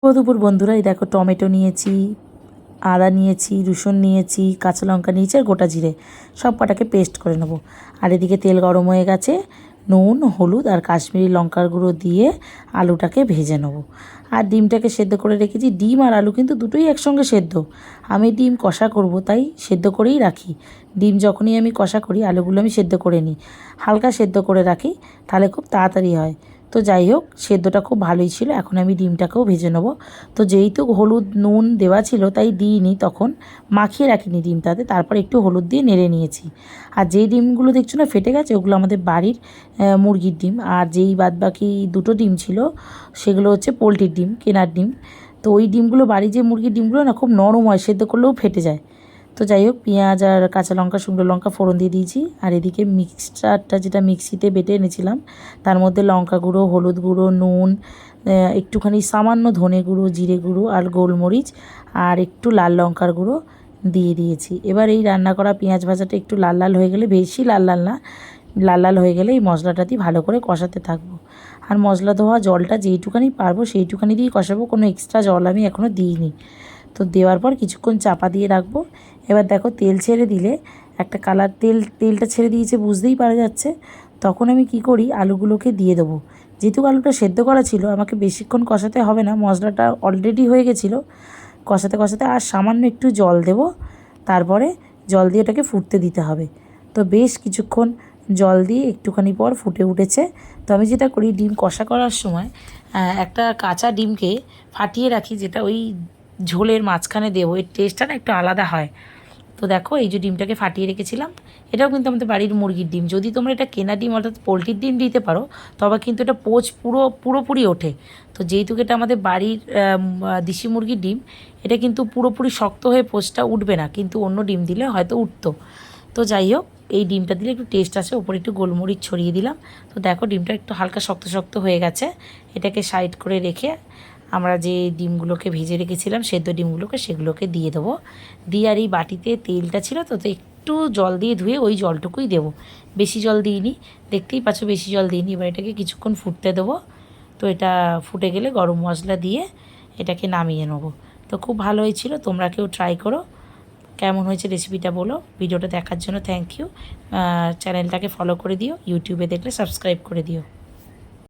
দুপুর বন্ধুরা, এই দেখো টমেটো নিয়েছি, আদা নিয়েছি, রসুন নিয়েছি, কাঁচা লঙ্কা নিয়েছি আর গোটা জিরে, সব কটাকে পেস্ট করে নেবো। আর এদিকে তেল গরম হয়ে গেছে, নুন, হলুদ আর কাশ্মীরি লঙ্কার গুঁড়ো দিয়ে আলুটাকে ভেজে নেবো। আর ডিমটাকে সেদ্ধ করে রেখেছি। ডিম আর আলু কিন্তু দুটোই একসঙ্গে সেদ্ধ। আমি ডিম কষা করব, তাই সেদ্ধ করেই রাখি। ডিম যখনই আমি কষা করি, আলুগুলো আমি সেদ্ধ করে নিই, হালকা সেদ্ধ করে রাখি, তাহলে খুব তাড়াতাড়ি হয়। তো যাই হোক, সেদ্ধটা খুব ভালোই ছিল। এখন আমি ডিমটাকেও ভেজে নেবো। তো যেহেতু হলুদ নুন দেওয়া ছিল, তাই দিইনি, তখন মাখিয়ে রাখিনি ডিমটাতে, তারপর একটু হলুদ দিয়ে নেড়ে নিয়েছি। আর যেই ডিমগুলো দেখছো না ফেটে গেছে, ওগুলো আমাদের বাড়ির মুরগির ডিম। আর যেই বাদবাকি দুটো ডিম ছিল, সেগুলো হচ্ছে পোলট্রির ডিম, কেনার ডিম। তো ওই ডিমগুলো, বাড়ির যে মুরগির ডিমগুলো না, খুব নরম হয়, সেদ্ধ করলেও ফেটে যায়। তো যাই হোক, পেঁয়াজ আর কাঁচা লঙ্কা, শুকনো লঙ্কা ফোড়ন দিয়ে দিয়েছি। আর এদিকে মিক্সচারটা যেটা মিক্সিতে বেটে এনেছিলাম, তার মধ্যে লঙ্কা গুঁড়ো, হলুদ গুঁড়ো, নুন, একটুখানি সামান্য ধনে গুঁড়ো, জিরে গুঁড়ো আর গোলমরিচ আর একটু লাল লঙ্কার গুঁড়ো দিয়ে দিয়েছি। এবার এই রান্না করা পেঁয়াজ ভাজাটা একটু লাল লাল হয়ে গেলে, বেশি লাল লাল না, লাল লাল হয়ে গেলে এই মশলাটা দিয়ে ভালো করে কষাতে থাকবো। আর মশলা ধোয়া জলটা যেইটুখানি পারবো সেইটুখানি দিয়েই কষাবো, কোনো এক্সট্রা জল আমি এখনও দিইনি। তো দেওয়ার পর কিছুক্ষণ চাপা দিয়ে রাখবো। এবার দেখো, তেল ছেড়ে দিলে একটা কালার, তেলটা ছেড়ে দিয়েছে বুঝতেই পারা যাচ্ছে। তখন আমি কি করি, আলুগুলোকে দিয়ে দেবো। যেহেতু আলুটা সেদ্ধ করা ছিল, আমাকে বেশিক্ষণ কষাতে হবে না, মশলাটা অলরেডি হয়ে গেছিলো। কষাতে কষাতে আর সামান্য একটু জল দেবো, তারপরে জল দিয়ে ওটাকে ফুটতে দিতে হবে। তো বেশ কিছুক্ষণ জল দিয়ে একটুখানি পর ফুটে উঠেছে। তো আমি যেটা করি, ডিম কষা করার সময় একটা কাঁচা ডিমকে ফাটিয়ে রাখি, যেটা ওই ঝোলের মাঝখানে দেবো, এর টেস্টটা না একটু আলাদা হয়। তো দেখো, এই যে ডিমটাকে ফাটিয়ে রেখেছিলাম, এটাও কিন্তু আমাদের বাড়ির মুরগির ডিম। যদি তোমরা এটা কেনা ডিম অর্থাৎ পোলট্রির ডিম দিতে পারো, তবে কিন্তু এটা পোচ পুরোপুরি ওঠে। তো যেহেতু এটা আমাদের বাড়ির দেশি মুরগির ডিম, এটা কিন্তু পুরোপুরি শক্ত হয়ে পোচটা উঠবে না, কিন্তু অন্য ডিম দিলে হয়তো উঠতো। তো যাই হোক, এই ডিমটা দিলে একটু টেস্ট আসে। ওপরে একটু গোলমরিচ ছড়িয়ে দিলাম। তো দেখো, ডিমটা একটু হালকা শক্ত শক্ত হয়ে গেছে। এটাকে সাইড করে রেখে আমরা যে ডিমগুলোকে ভেজে রেখেছিলাম, সেদ্ধ ডিমগুলোকে, সেগুলোকে দিয়ে দেবো। দিয়ে আর এই বাটিতে তেলটা ছিল, তো একটু জল দিয়ে ধুয়ে ওই জলটুকুই দেবো, বেশি জল দিইনি। দেখতেই পাচ্ছ, বেশি জল দিইনি। এবার এটাকে কিছুক্ষণ ফুটতে দেবো। তো এটা ফুটে গেলে গরম মশলা দিয়ে এটাকে নামিয়ে নেবো। তো খুব ভালো হয়েছিল, তোমরা কেউ ট্রাই করো। কেমন হয়েছে রেসিপিটা বলো। ভিডিওটা দেখার জন্য থ্যাংক ইউ। চ্যানেলটাকে ফলো করে দিও, ইউটিউবে দেখলে সাবস্ক্রাইব করে দিও।